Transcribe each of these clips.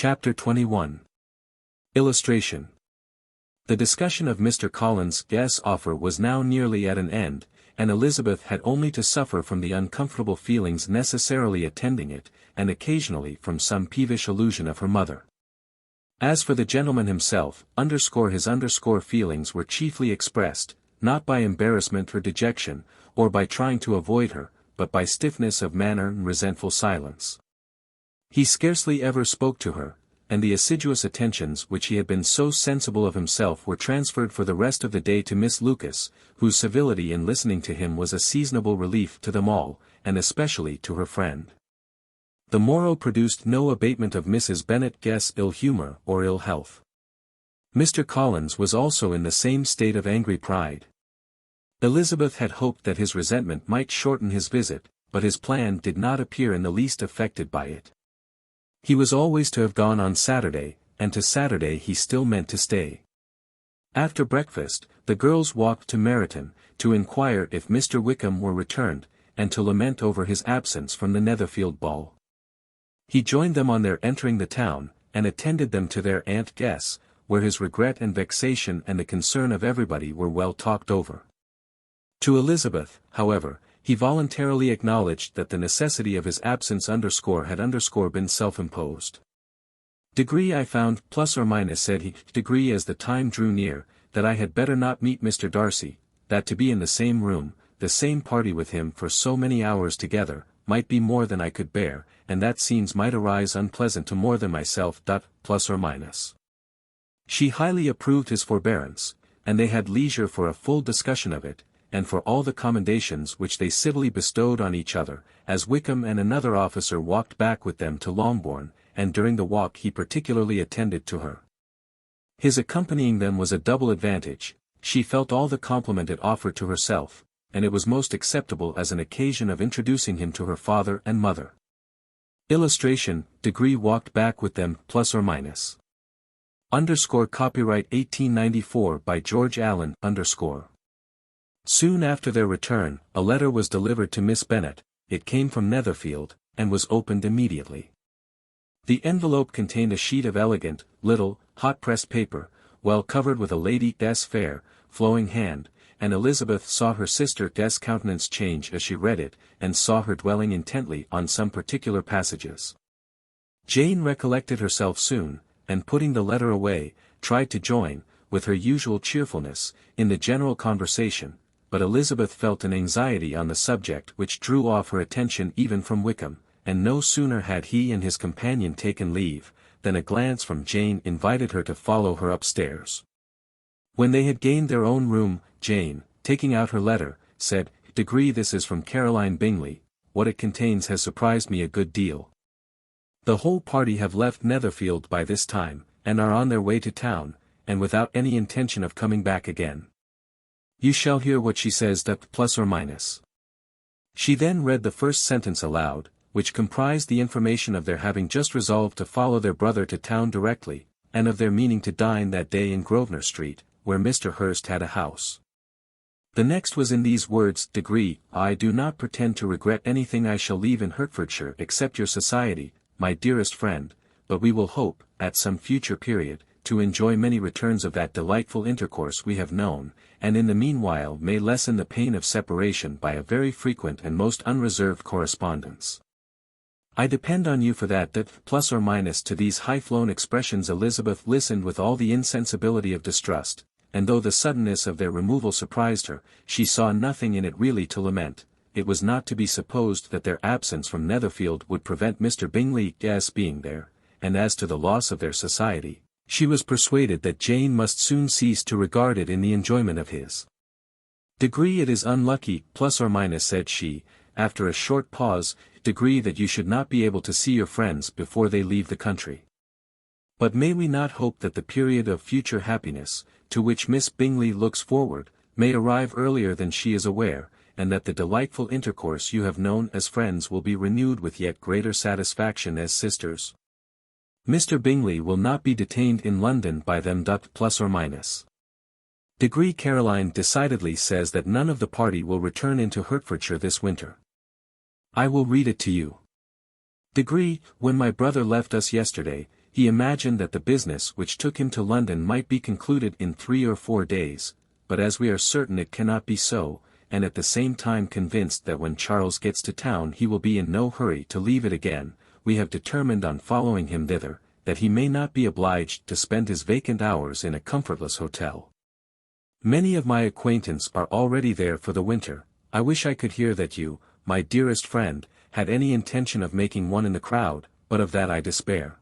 Chapter 21. Illustration. The discussion of Mr. Collins' guess offer was now nearly at an end, and Elizabeth had only to suffer from the uncomfortable feelings necessarily attending it, and occasionally from some peevish allusion of her mother. As for the gentleman himself, his feelings were chiefly expressed, not by embarrassment or dejection, or by trying to avoid her, but by stiffness of manner and resentful silence. He scarcely ever spoke to her, and the assiduous attentions which he had been so sensible of himself were transferred for the rest of the day to Miss Lucas, whose civility in listening to him was a seasonable relief to them all, and especially to her friend. The morrow produced no abatement of Mrs. Bennet Guest's ill humour or ill health. Mr. Collins was also in the same state of angry pride. Elizabeth had hoped that his resentment might shorten his visit, but his plan did not appear in the least affected by it. He was always to have gone on Saturday, and to Saturday he still meant to stay. After breakfast, the girls walked to Meryton, to inquire if Mr. Wickham were returned, and to lament over his absence from the Netherfield ball. He joined them on their entering the town, and attended them to their Aunt Guess, where his regret and vexation and the concern of everybody were well talked over. To Elizabeth, however, he voluntarily acknowledged that the necessity of his absence had been self-imposed. I found, said he, as the time drew near, that I had better not meet Mr. Darcy, that to be in the same room, the same party with him for so many hours together, might be more than I could bear, and that scenes might arise unpleasant to more than myself. She highly approved his forbearance, and they had leisure for a full discussion of it, and for all the commendations which they civilly bestowed on each other, as Wickham and another officer walked back with them to Longbourn, and during the walk he particularly attended to her. His accompanying them was a double advantage. She felt all the compliment it offered to herself, and it was most acceptable as an occasion of introducing him to her father and mother. Illustration, Degree walked back with them, ±. Copyright 1894 by George Allen, _ Soon after their return, a letter was delivered to Miss Bennet. It came from Netherfield, and was opened immediately. The envelope contained a sheet of elegant, little, hot-pressed paper, well covered with a lady's fair, flowing hand, and Elizabeth saw her sister's countenance change as she read it, and saw her dwelling intently on some particular passages. Jane recollected herself soon, and putting the letter away, tried to join, with her usual cheerfulness, in the general conversation, but Elizabeth felt an anxiety on the subject which drew off her attention even from Wickham, and no sooner had he and his companion taken leave, than a glance from Jane invited her to follow her upstairs. When they had gained their own room, Jane, taking out her letter, said, This is from Caroline Bingley. What it contains has surprised me a good deal. The whole party have left Netherfield by this time, and are on their way to town, and without any intention of coming back again. You shall hear what she says, ±. She then read the first sentence aloud, which comprised the information of their having just resolved to follow their brother to town directly, and of their meaning to dine that day in Grosvenor Street, where Mr. Hurst had a house. The next was in these words, I do not pretend to regret anything I shall leave in Hertfordshire except your society, my dearest friend, but we will hope, at some future period, to enjoy many returns of that delightful intercourse we have known, and in the meanwhile may lessen the pain of separation by a very frequent and most unreserved correspondence. I depend on you for that. To these high-flown expressions Elizabeth listened with all the insensibility of distrust, and though the suddenness of their removal surprised her, she saw nothing in it really to lament. It was not to be supposed that their absence from Netherfield would prevent Mr. Bingley's being there, and as to the loss of their society, she was persuaded that Jane must soon cease to regard it in the enjoyment of his. It is unlucky, said she, after a short pause, that you should not be able to see your friends before they leave the country. But may we not hope that the period of future happiness, to which Miss Bingley looks forward, may arrive earlier than she is aware, and that the delightful intercourse you have known as friends will be renewed with yet greater satisfaction as sisters? Mr. Bingley will not be detained in London by them. Caroline decidedly says that none of the party will return into Hertfordshire this winter. I will read it to you. When my brother left us yesterday, he imagined that the business which took him to London might be concluded in 3 or 4 days, but as we are certain it cannot be so, and at the same time convinced that when Charles gets to town he will be in no hurry to leave it again, we have determined on following him thither, that he may not be obliged to spend his vacant hours in a comfortless hotel. Many of my acquaintance are already there for the winter. I wish I could hear that you, my dearest friend, had any intention of making one in the crowd, but of that I despair.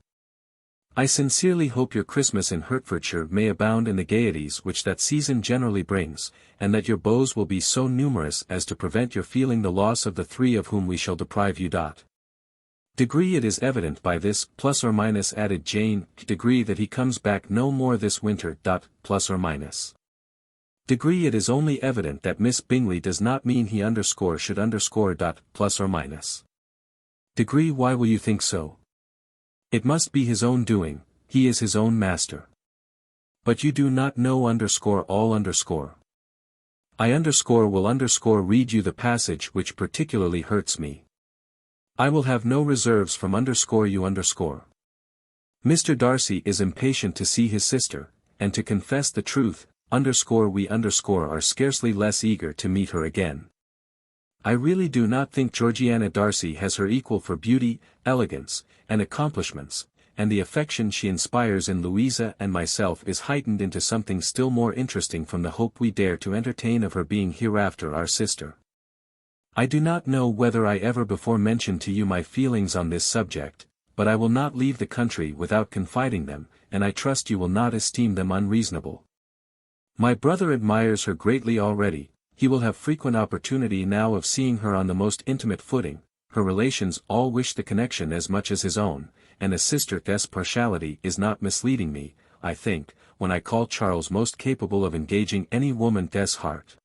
I sincerely hope your Christmas in Hertfordshire may abound in the gaieties which that season generally brings, and that your beaux will be so numerous as to prevent your feeling the loss of the 3 of whom we shall deprive you. Degree it is evident by this, plus or minus, added Jane, degree that he comes back no more this winter. Plus or minus. Degree it is only evident that Miss Bingley does not mean he should plus or minus. Degree why will you think so? It must be his own doing, he is his own master. But you do not know all I will read you the passage which particularly hurts me. I will have no reserves from you. Mr. Darcy is impatient to see his sister, and to confess the truth, we are scarcely less eager to meet her again. I really do not think Georgiana Darcy has her equal for beauty, elegance, and accomplishments, and the affection she inspires in Louisa and myself is heightened into something still more interesting from the hope we dare to entertain of her being hereafter our sister. I do not know whether I ever before mentioned to you my feelings on this subject, but I will not leave the country without confiding them, and I trust you will not esteem them unreasonable. My brother admires her greatly already. He will have frequent opportunity now of seeing her on the most intimate footing. Her relations all wish the connection as much as his own, and a sister's partiality is not misleading me, I think, when I call Charles most capable of engaging any woman's heart.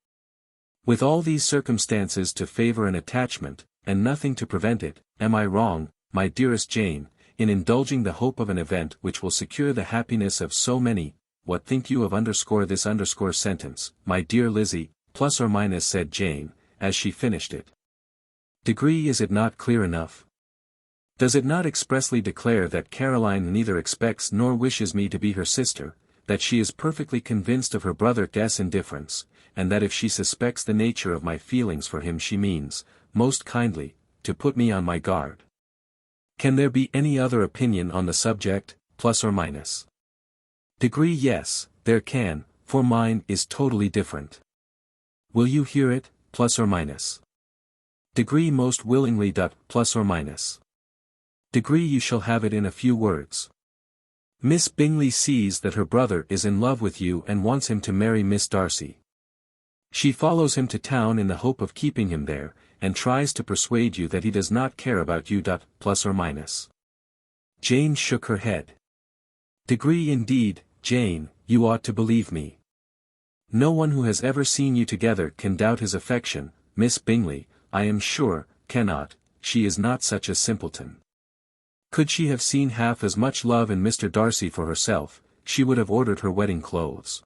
With all these circumstances to favor an attachment, and nothing to prevent it, am I wrong, my dearest Jane, in indulging the hope of an event which will secure the happiness of so many? What think you of this sentence, my dear Lizzie? Plus or minus, said Jane, as she finished it. Degree is it not clear enough? Does it not expressly declare that Caroline neither expects nor wishes me to be her sister, that she is perfectly convinced of her brother's indifference, and that if she suspects the nature of my feelings for him she means, most kindly, to put me on my guard? Can there be any other opinion on the subject, plus or minus? Degree yes, there can, for mine is totally different. Will you hear it, plus or minus? Degree most willingly. Plus or minus. Degree you shall have it in a few words. Miss Bingley sees that her brother is in love with you and wants him to marry Miss Darcy. She follows him to town in the hope of keeping him there, and tries to persuade you that he does not care about you. Plus or minus. Jane shook her head. Degree indeed, Jane, you ought to believe me. No one who has ever seen you together can doubt his affection. Miss Bingley, I am sure, cannot. She is not such a simpleton. Could she have seen half as much love in Mr. Darcy for herself, she would have ordered her wedding clothes.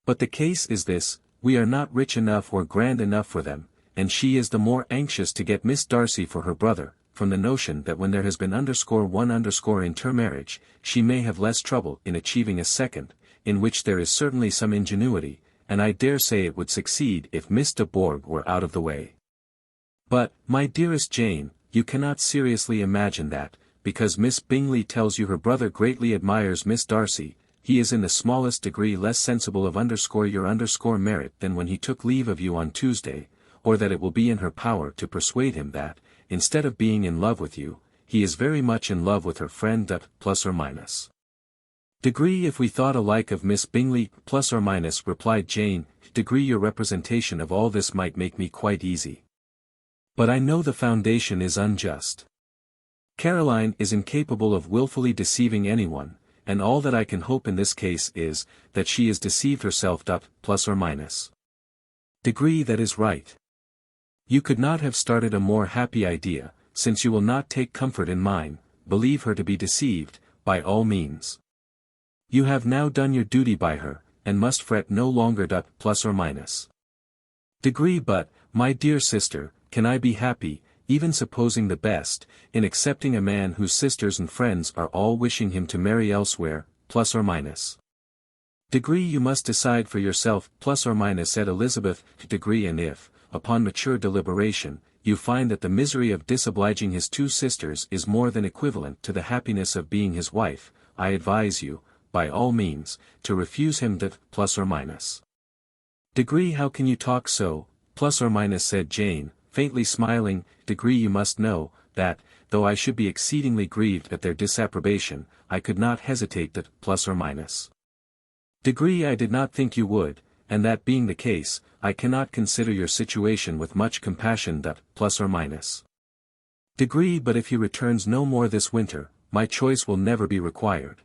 But the case is this, we are not rich enough or grand enough for them, and she is the more anxious to get Miss Darcy for her brother, from the notion that when there has been one intermarriage, she may have less trouble in achieving a second, in which there is certainly some ingenuity, and I dare say it would succeed if Miss de Bourgh were out of the way. But, my dearest Jane, you cannot seriously imagine that, because Miss Bingley tells you her brother greatly admires Miss Darcy, he is in the smallest degree less sensible of your merit than when he took leave of you on Tuesday, or that it will be in her power to persuade him that, instead of being in love with you, he is very much in love with her friend. Plus or minus. Degree if we thought alike of Miss Bingley, plus or minus, replied Jane, degree your representation of all this might make me quite easy. But I know the foundation is unjust. Caroline is incapable of wilfully deceiving anyone, and all that I can hope in this case is, that she is deceived herself. Plus or minus. Degree that is right. You could not have started a more happy idea, since you will not take comfort in mine. Believe her to be deceived, by all means. You have now done your duty by her, and must fret no longer. Plus or minus. Degree but, my dear sister, can I be happy, even supposing the best, in accepting a man whose sisters and friends are all wishing him to marry elsewhere, plus or minus. Degree you must decide for yourself, plus or minus, said Elizabeth, degree, and if, upon mature deliberation, you find that the misery of disobliging his two sisters is more than equivalent to the happiness of being his wife, I advise you, by all means, to refuse him that, plus or minus. Degree, how can you talk so, plus or minus, said Jane, faintly smiling. Degree, you must know, that, though I should be exceedingly grieved at their disapprobation, I could not hesitate that, plus or minus. Degree, I did not think you would, and that being the case, I cannot consider your situation with much compassion that, plus or minus. Degree, but if he returns no more this winter, my choice will never be required.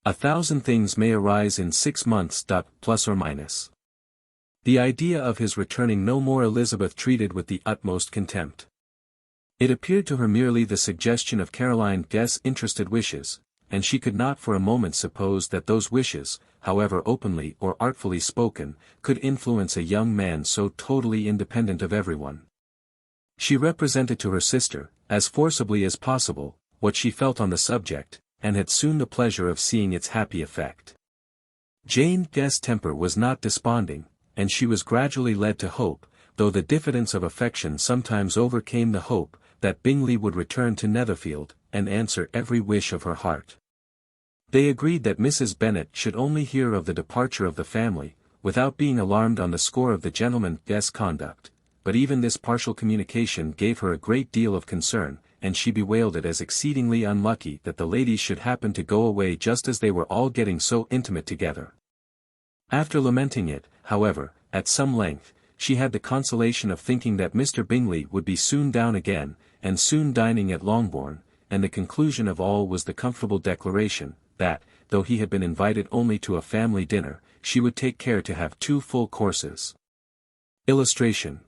1,000 things may arise in 6 months. Plus or minus. The idea of his returning no more Elizabeth treated with the utmost contempt. It appeared to her merely the suggestion of Caroline Guest's interested wishes, and she could not for a moment suppose that those wishes, however openly or artfully spoken, could influence a young man so totally independent of everyone. She represented to her sister, as forcibly as possible, what she felt on the subject, and had soon the pleasure of seeing its happy effect. Jane Guest's temper was not desponding, and she was gradually led to hope, though the diffidence of affection sometimes overcame the hope, that Bingley would return to Netherfield, and answer every wish of her heart. They agreed that Mrs. Bennet should only hear of the departure of the family, without being alarmed on the score of the gentleman Guest's conduct, but even this partial communication gave her a great deal of concern, and she bewailed it as exceedingly unlucky that the ladies should happen to go away just as they were all getting so intimate together. After lamenting it, however, at some length, she had the consolation of thinking that Mr. Bingley would be soon down again, and soon dining at Longbourn, and the conclusion of all was the comfortable declaration, that, though he had been invited only to a family dinner, she would take care to have 2 full courses. Illustration.